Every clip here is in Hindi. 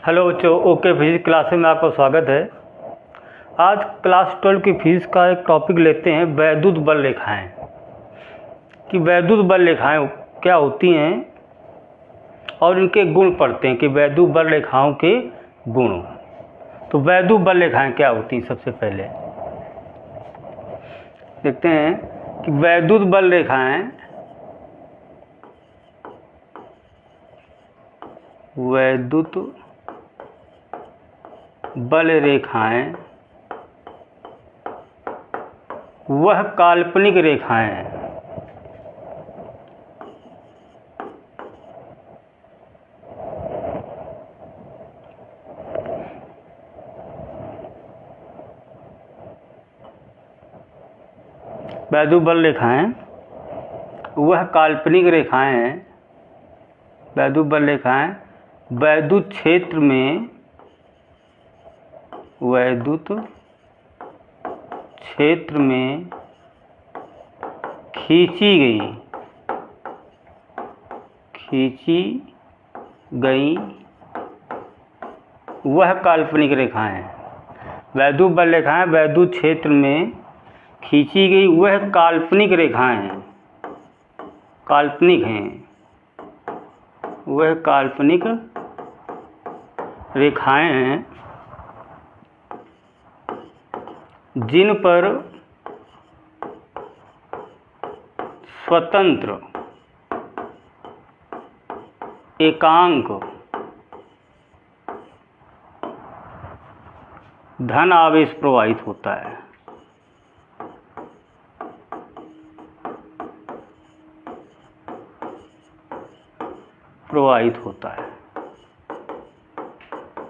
हेलो बच्चों, ओके फिजिक्स क्लास में आपका स्वागत है। आज क्लास 12 की फिजिक्स का एक टॉपिक लेते हैं, वैद्युत बल रेखाएं। कि वैद्युत बल रेखाएं क्या होती हैं और इनके गुण पढ़ते हैं कि वैद्युत बल रेखाओं के गुण। तो वैद्युत बल रेखाएं क्या होती हैं, सबसे पहले देखते हैं कि वैद्युत बल रेखाएं बल रेखाएं वह काल्पनिक रेखाएं हैं वैद्युत बल रेखाएं वह काल्पनिक रेखाएं हैं। वैद्युत बल रेखाएं वैद्युत क्षेत्र में खींची गई वह काल्पनिक रेखाएं हैं। वैद्युत बल रेखाएं वैद्युत क्षेत्र में खींची गई वह काल्पनिक रेखाएं हैं। वह काल्पनिक रेखाएं हैं जिन पर स्वतंत्र एकांक धन आवेश प्रवाहित होता है।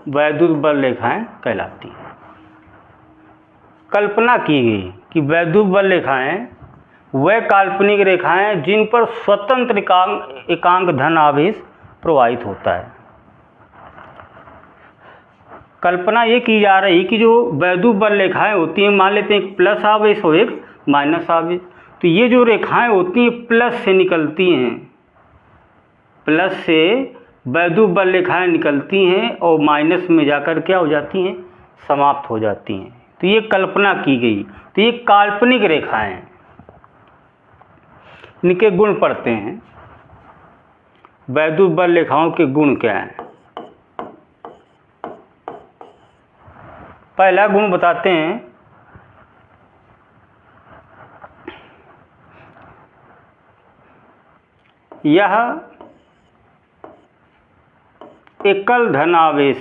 वैद्युत बल रेखाएं कहलाती हैं। कल्पना की गई कि वैद्युत बल रेखाएं वह काल्पनिक रेखाएं जिन पर स्वतंत्र एकांक धन आवेश प्रवाहित होता है। कल्पना ये की जा रही कि जो वैद्युत बल रेखाएं होती हैं, मान लेते हैं एक प्लस आवेश और एक माइनस आवेश, तो ये जो रेखाएं होती हैं प्लस से निकलती हैं, प्लस से वैद्युत बल रेखाएं निकलती हैं और माइनस में जाकर क्या हो जाती हैं, समाप्त हो जाती हैं। तो ये कल्पना की गई। तो ये काल्पनिक रेखाएं हैं। इनके गुण पढ़ते हैं। वैद्युत बल रेखाओं के गुण क्या हैं? पहला गुण बताते हैं, यह एकल धन आवेश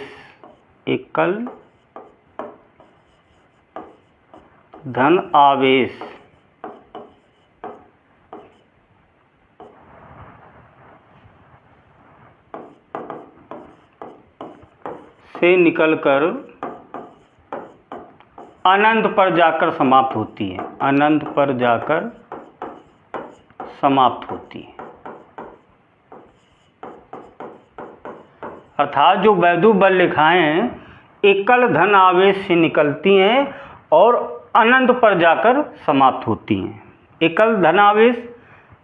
से निकलकर अनंत पर जाकर समाप्त होती है। अर्थात जो वैद्युत बल रेखाएं एकल धन आवेश से निकलती हैं और अनंत पर जाकर समाप्त होती हैं। एकल धन आवेश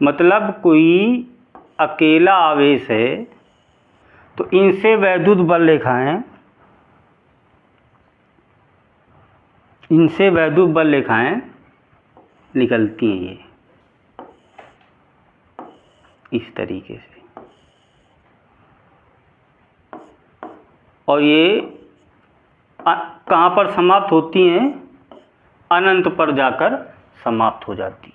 मतलब कोई अकेला आवेश है, तो इनसे वैद्युत बल रेखाएं निकलती हैं ये इस तरीके से, और ये कहाँ पर समाप्त होती हैं? अनंत पर जाकर समाप्त हो जाती है।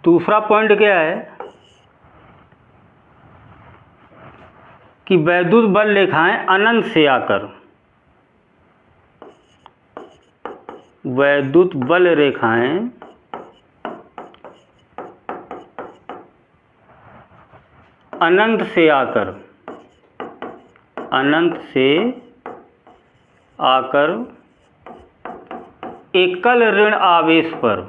दूसरा पॉइंट क्या है कि वैद्युत बल रेखाएं अनंत से आकर अनंत से आकर एकल ऋण आवेश पर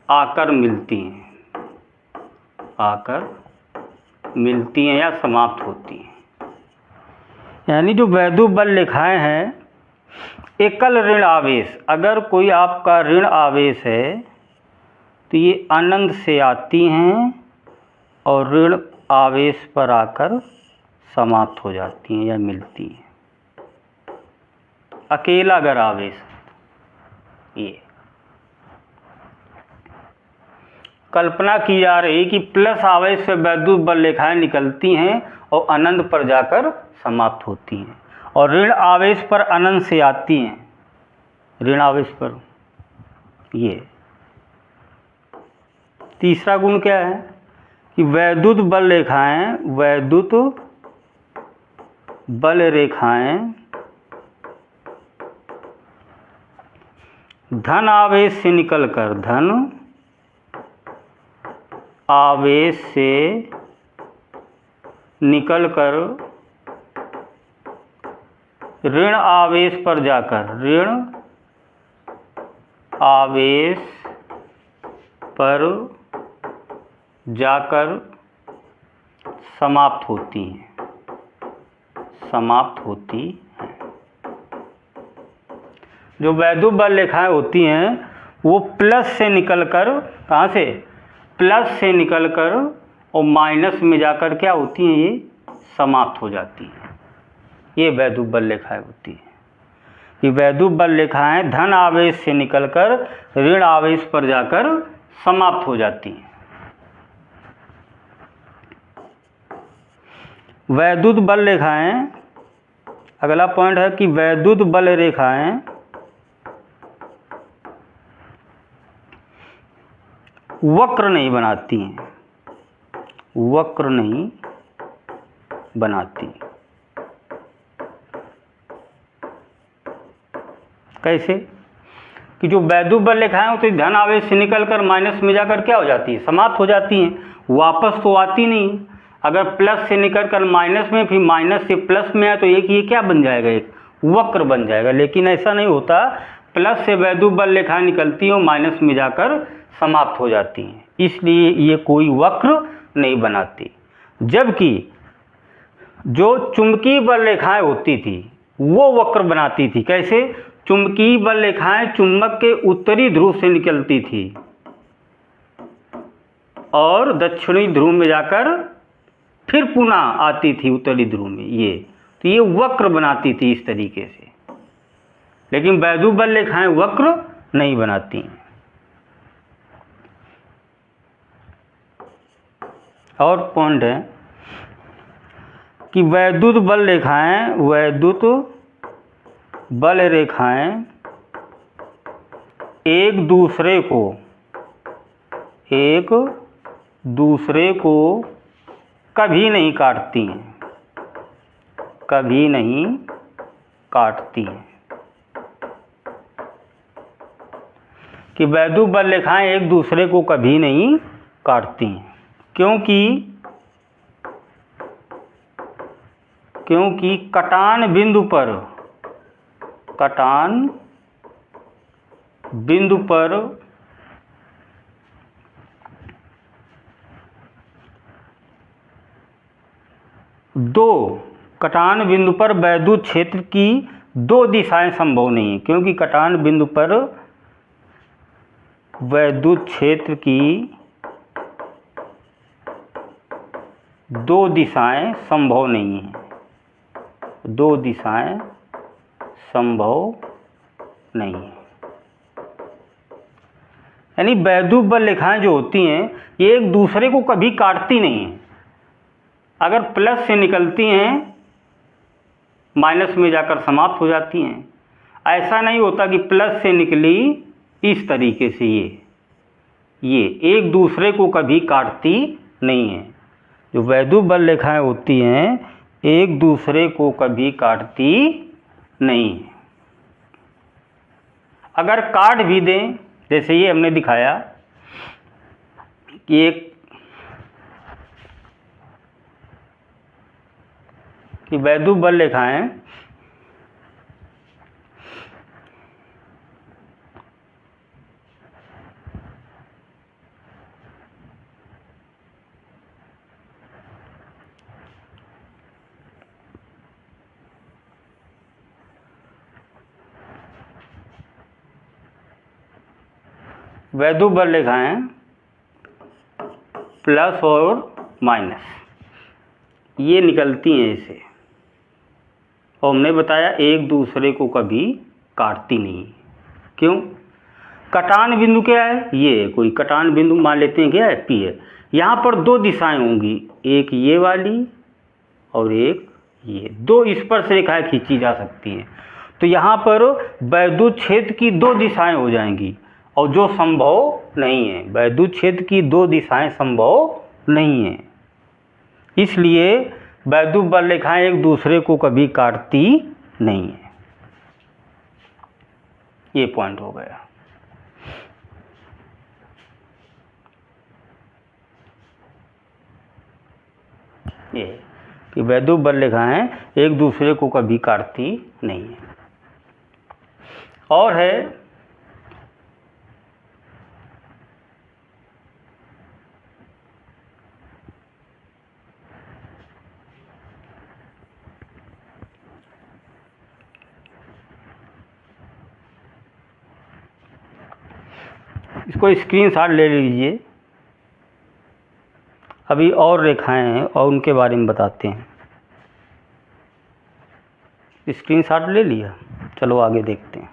आकर मिलती हैं। मिलती हैं या समाप्त होती हैं। यानी जो वैद्युत बल रेखाएं हैं, एकल ऋण आवेश, अगर कोई आपका ऋण आवेश है तो ये अनंत से आती हैं और ऋण आवेश पर आकर समाप्त हो जाती हैं या मिलती हैं। अकेला अगर आवेश, ये कल्पना की जा रही कि प्लस आवेश से वैद्युत बल रेखाएं निकलती हैं और अनंत पर जाकर समाप्त होती हैं, और ऋण आवेश पर अनंत से आती हैं, ऋण आवेश पर। ये तीसरा गुण क्या है कि वैद्युत बल रेखाएं धन आवेश से निकलकर ऋण आवेश पर जाकर समाप्त होती हैं। जो वैद्युत बल रेखाएं होती हैं वो प्लस से निकलकर, कहाँ से, प्लस से निकलकर और माइनस में जाकर क्या होती हैं, ये समाप्त हो जाती हैं। ये वैद्युत बल रेखाएं होती हैं। ये वैद्युत बल रेखाएं धन आवेश से निकलकर ऋण आवेश पर जाकर समाप्त हो जाती हैं। वैद्युत बल रेखाएं, अगला पॉइंट है कि वैद्युत बल रेखाएं वक्र नहीं बनाती। कैसे कि जो वैद्युत बल रेखाएं होती है धन आवेश से निकलकर माइनस में जाकर क्या हो जाती है, समाप्त हो जाती हैं, वापस तो आती नहीं। अगर प्लस से निकलकर माइनस में, फिर माइनस से प्लस में आए तो एक ये क्या बन जाएगा, एक वक्र बन जाएगा। लेकिन ऐसा नहीं होता, प्लस से वैद्युत बल रेखाएं निकलती हैं और माइनस में जाकर समाप्त हो जाती हैं, इसलिए ये कोई वक्र नहीं बनाती। जबकि जो चुंबकीय बल रेखाएं होती थी वो वक्र बनाती थी। कैसे, चुंबकीय बल रेखाएं चुंबक के उत्तरी ध्रुव से निकलती थी और दक्षिणी ध्रुव में जाकर फिर पुनः आती थी उत्तरी ध्रुव में, तो ये वक्र बनाती थी इस तरीके से। लेकिन वैद्युत बल रेखाएं वक्र नहीं बनाती। और पॉइंट है कि वैद्युत बल रेखाएं एक दूसरे को कभी नहीं काटती हैं। कि वैद्युत बल रेखाएं एक दूसरे को कभी नहीं काटती हैं, क्योंकि कटान बिंदु पर वैद्युत क्षेत्र की दो दिशाएं संभव नहीं है। क्योंकि कटान बिंदु पर वैद्युत क्षेत्र की दो दिशाएं संभव नहीं है। यानी वैद्युत बल रेखाएं जो होती हैं ये एक दूसरे को कभी काटती नहीं हैं। अगर प्लस से निकलती हैं माइनस में जाकर समाप्त हो जाती हैं। ऐसा नहीं होता कि प्लस से निकली इस तरीके से, ये एक दूसरे को कभी काटती नहीं है। जो वैद्युत बल रेखाएं होती हैं एक दूसरे को कभी काटती नहीं है। अगर काट भी दें, जैसे ये हमने दिखाया कि वैद्युत बल रेखाएं वैद्युत बल रेखाएं प्लस और माइनस ये निकलती हैं इसे, और हमने बताया एक दूसरे को कभी काटती नहीं। क्यों? कटान बिंदु क्या है? ये कोई कटान बिंदु मान लेते हैं, क्या है? पी है। यहाँ पर दो दिशाएं होंगी, एक ये वाली और एक ये, दो स्पर्श रेखाएं खींची जा सकती हैं। तो यहाँ पर वैद्युत क्षेत्र की दो दिशाएं हो जाएंगी, और जो संभव नहीं है, वैद्युत क्षेत्र की दो दिशाएं संभव नहीं है, इसलिए वैद्युत बल रेखाएं एक दूसरे को कभी काटती नहीं है। ये पॉइंट हो गया। ये कि वैद्युत बल रेखाएं एक दूसरे को कभी काटती नहीं है। और है इसको स्क्रीनशॉट ले लीजिए। अभी और रेखाएं हैं और उनके बारे में बताते हैं। स्क्रीनशॉट ले लिया, चलो आगे देखते हैं।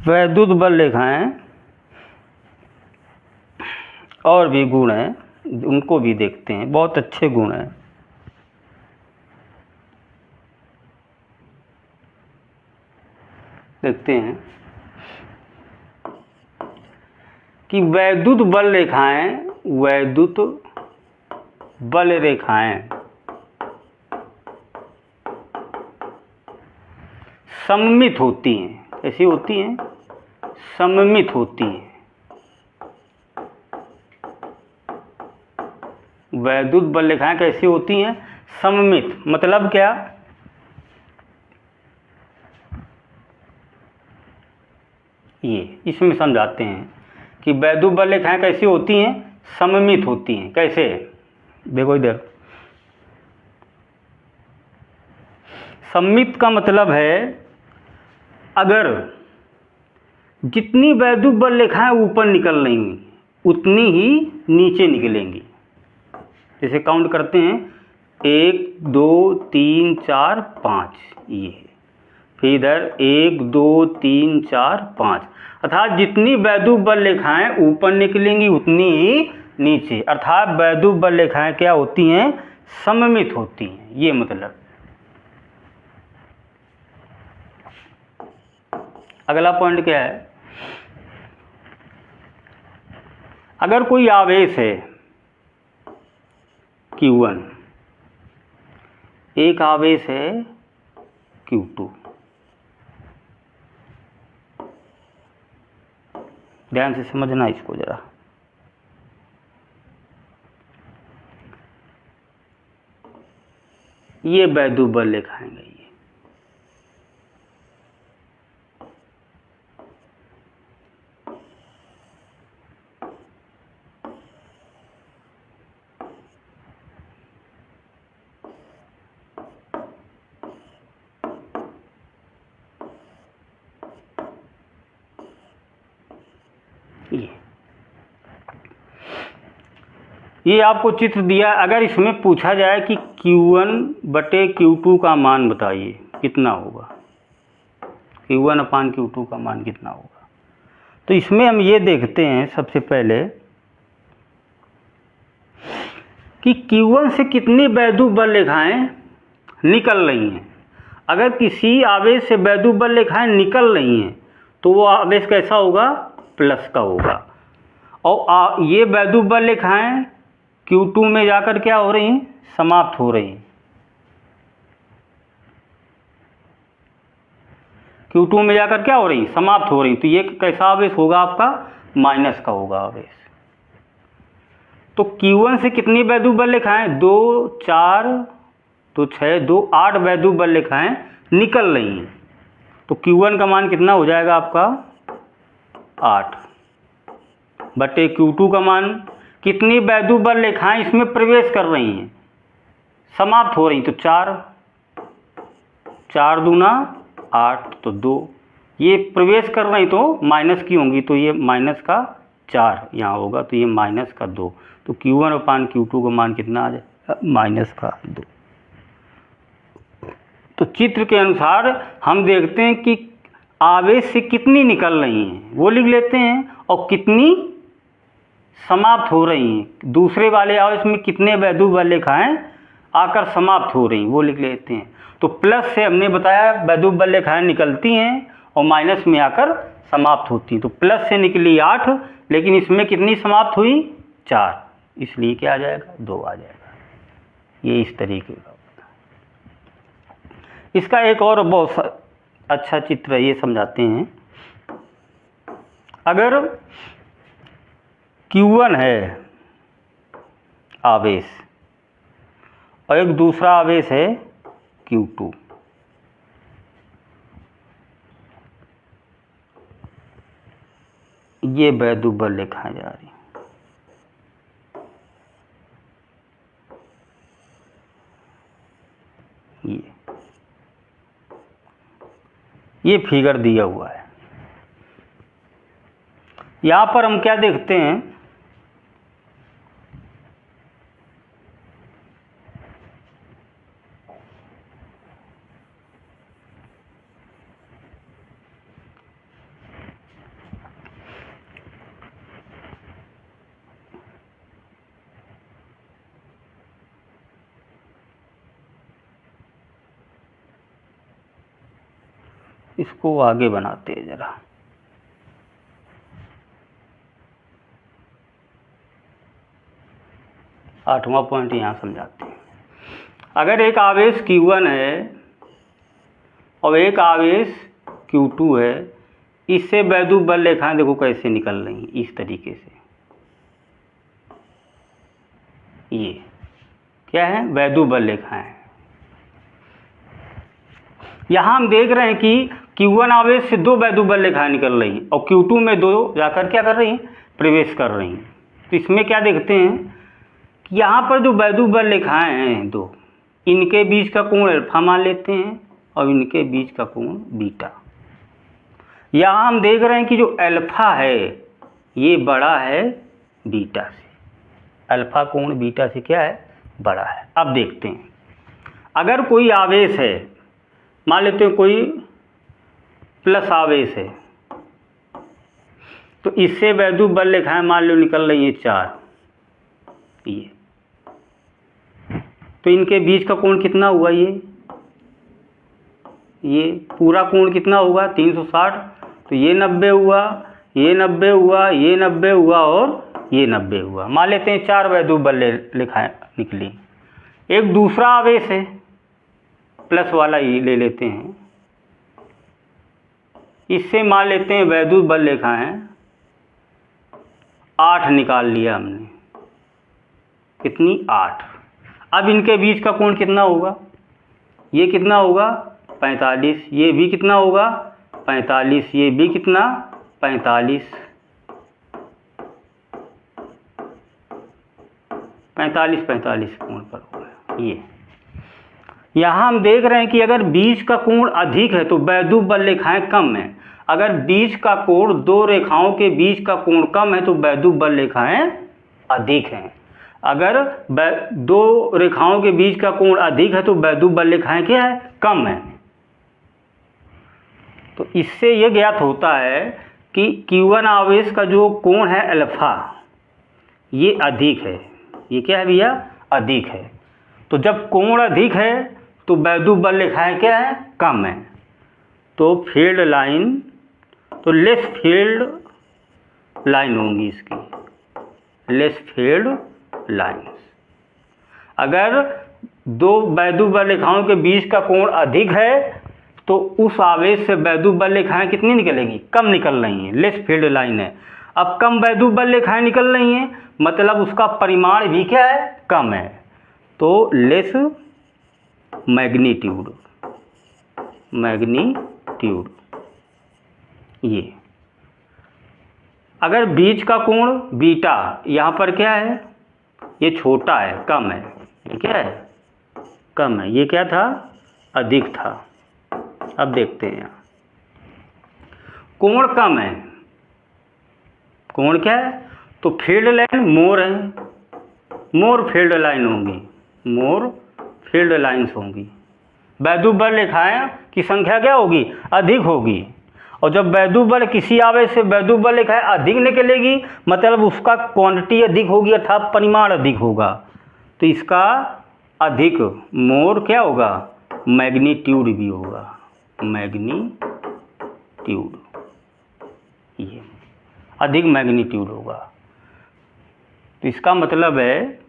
वैद्युत बल रेखाएं और भी गुण हैं, उनको भी देखते हैं। बहुत अच्छे गुण हैं। देखते हैं कि वैद्युत बल रेखाएं सममित होती हैं। ऐसी होती हैं, सममित होती हैं। वैद्युत बल रेखाएं कैसी होती हैं? सममित। मतलब क्या? ये इसमें समझाते हैं कि वैद्युत बल रेखाएं कैसी होती हैं? सममित होती हैं। कैसे? देखो इधर, सममित का मतलब है अगर जितनी वैद्युत बल रेखाएं ऊपर निकल रही उतनी ही नीचे निकलेंगी। जैसे काउंट करते हैं, 1 2 3 4 5, ये फिर इधर 1 2 3 4 5, अर्थात जितनी वैद्युत बल रेखाएं ऊपर निकलेंगी उतनी ही नीचे। अर्थात वैद्युत बल रेखाएं क्या होती हैं? सममित होती हैं। ये मतलब। अगला पॉइंट क्या है? अगर कोई आवेश है Q1, एक आवेश है Q2, ध्यान से समझना इसको जरा। ये वैद्युत बल रेखाएं गई। ये आपको चित्र दिया। अगर इसमें पूछा जाए कि Q1/Q2 का मान बताइए कितना होगा, Q1/Q2 का मान कितना होगा, तो इसमें हम ये देखते हैं सबसे पहले कि Q1 से कितनी वैद्युत बल रेखाएं निकल रही हैं। अगर किसी आवेश से वैद्युत बल रेखाएं निकल रही हैं तो वो आवेश कैसा होगा? प्लस का होगा। और ये वैद्युत बल रेखाएं Q2 में जाकर क्या हो रही हैं? समाप्त हो रही हैं। Q2 में जाकर क्या हो रही, समाप्त हो रही। तो ये कैसा आवेश होगा आपका, माइनस का होगा आवेश। तो Q1 से कितनी वैद्युत बल रेखाएं, 2 4 तो 6 2 8 वैद्युत बल रेखाएं निकल रही हैं। तो Q1 का मान कितना हो जाएगा आपका 8 बटे Q2 का मान, कितनी वैद्युत बल रेखाएं इसमें प्रवेश कर रही हैं, समाप्त हो रही, तो 4 4 दूना 8 तो 2, ये प्रवेश कर रही तो माइनस की होंगी, तो ये माइनस का 4 यहाँ होगा, तो ये माइनस का 2। तो Q1 अपान Q2 का मान कितना आ जाएगा, माइनस का 2। तो चित्र के अनुसार हम देखते हैं कि आवेश से कितनी निकल रही हैं वो लिख लेते हैं, और कितनी समाप्त हो रही हैं, दूसरे वाले आवेश में कितने वैद्युत बल रेखाएं आकर समाप्त हो रही वो लिख लेते हैं। तो प्लस से हमने बताया वैद्युत बल रेखाएं निकलती हैं और माइनस में आकर समाप्त होती हैं। तो प्लस से निकली 8, लेकिन इसमें कितनी समाप्त हुई 4, इसलिए क्या आ जाएगा 2 आ जाएगा। ये इस तरीके का। इसका एक और बहुत अच्छा चित्र ये समझाते हैं। अगर Q1 है आवेश और एक दूसरा आवेश है Q2, ये वैद्युत बल रेखाएं जा रही, ये फिगर दिया हुआ है। यहाँ पर हम क्या देखते हैं, इसको आगे बनाते हैं जरा। आठवां पॉइंट यहाँ समझाते हैं। अगर एक आवेश Q1 है और एक आवेश Q2 है, इससे वैद्युत बल रेखाएं देखो कैसे निकल रही हैं, इस तरीके से। ये क्या है, वैद्युत बल रेखाएं। यहाँ हम देख रहे हैं कि Q1 आवेश से 2 वैद्युत बल रेखाएं निकल रही हैं और Q2 में 2 जाकर क्या कर रही हैं, प्रवेश कर रही हैं। तो इसमें क्या देखते हैं कि यहाँ पर जो वैद्युत बल रेखाएं हैं 2, इनके बीच का कोण अल्फा मान लेते हैं और इनके बीच का कोण बीटा। यहाँ हम देख रहे हैं कि जो अल्फा है ये बड़ा है बीटा से, अल्फा कोण बीटा से क्या है, बड़ा है। अब देखते हैं, अगर कोई आवेश है, मान लेते हैं कोई प्लस आवेश है, तो इससे वैद्युत बल रेखाएं मान लो निकल रही है 4, ये तो इनके बीच का कोण कितना हुआ, ये पूरा कोण कितना होगा 360। तो ये 90 हुआ, ये 90 हुआ, ये 90 हुआ और ये 90 हुआ। मान लेते हैं 4 वैद्युत बल रेखाएं निकली। एक दूसरा आवेश है, प्लस वाला ही ले लेते हैं, इससे मान लेते हैं वैद्युत बल रेखाएं 8 निकाल लिया हमने, कितनी 8। अब इनके बीच का कोण कितना होगा, ये कितना होगा 45, ये भी कितना होगा 45, ये भी कितना 45, 45 कोण पर होगा। ये यहाँ हम देख रहे हैं कि अगर बीच का कोण अधिक है तो वैद्युत बल रेखाएं कम है। अगर बीच का कोण, 2 रेखाओं के बीच का कोण कम है तो वैद्युत बल रेखाएं अधिक हैं। अगर 2 रेखाओं के बीच का कोण अधिक है तो वैद्युत बल रेखाएं क्या है, कम है। तो इससे यह ज्ञात होता है कि Q1 आवेश का जो कोण है अल्फा, ये अधिक है। ये क्या है भैया, अधिक है। तो जब कोण अधिक है तो वैद्युत बल रेखाएं क्या है, कम है। तो फील्ड लाइन, तो लेस फील्ड लाइन होंगी इसकी, लेस फील्ड लाइन। अगर 2 वैद्युत बल रेखाओं के बीच का कोण अधिक है तो उस आवेश से वैद्युत बल रेखाएं कितनी निकलेगी? कम निकल रही हैं, लेस फील्ड लाइन है। अब कम वैद्युत बल रेखाएं निकल रही हैं, मतलब उसका परिमाण भी क्या है? कम है, तो लेस मैग्नीट्यूड, मैग्नीट्यूड। ये अगर बीच का कोण बीटा यहाँ पर क्या है? ये छोटा है, कम है। ये क्या है? कम है। ये क्या था? अधिक था। अब देखते हैं यहाँ कोण कम है, कोण क्या है? तो फील्ड लाइन मोर है, मोर फील्ड लाइन होंगी, मोर फील्ड लाइंस होंगी। वैद्युत बल रेखाएं की संख्या क्या होगी? अधिक होगी। और जब वैद्युत बल किसी आवेश से वैद्युत बल रेखाएं अधिक निकलेगी, मतलब उसका क्वांटिटी अधिक होगी अर्थात परिमाण अधिक होगा, तो इसका अधिक मोर क्या होगा? मैग्नीट्यूड भी होगा, मैग्नीट्यूड। ये अधिक मैग्नीट्यूड होगा। तो इसका मतलब है,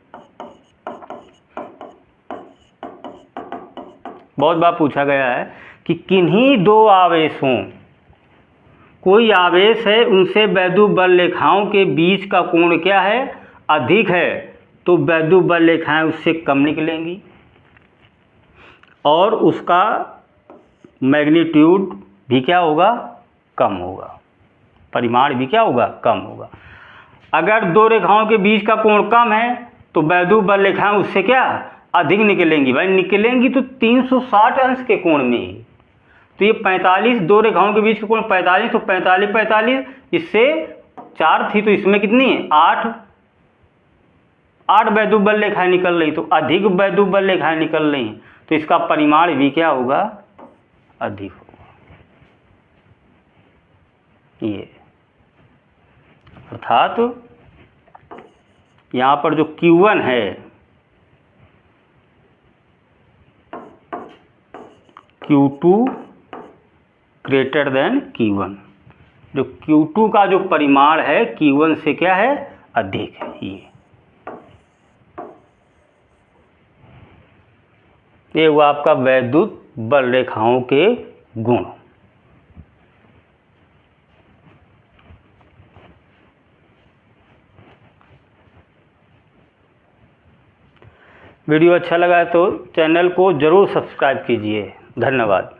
बहुत बार पूछा गया है कि किन्हीं दो आवेशों, कोई आवेश है उनसे वैद्युत बल रेखाओं के बीच का कोण क्या है? अधिक है, तो वैद्युत बल रेखाएं उससे कम निकलेंगी और उसका मैग्नीट्यूड भी क्या होगा? कम होगा, परिमाण भी क्या होगा? कम होगा। अगर दो रेखाओं के बीच का कोण कम है तो वैद्युत बल रेखाएं उससे क्या? अधिक निकलेंगी। भाई निकलेंगी तो 360 अंश के कोण में ही। तो ये 45, दो रेखाओं के बीच का कोण 45, तो 45 45, इससे 4 थी तो इसमें कितनी है? 8 वैद्युत बल रेखाएं निकल रही, तो अधिक वैद्युत बल रेखाएं निकल रही, तो इसका परिमाण भी क्या होगा? अधिक होगा। ये अर्थात यहाँ पर जो Q1 है, Q2 ग्रेटर देन Q1, जो Q2 का जो परिमाण है Q1 से क्या है? अधिक है। ये हुआ आपका वैद्युत बल रेखाओं के गुण। वीडियो अच्छा लगा है तो चैनल को ज़रूर सब्सक्राइब कीजिए। धन्यवाद।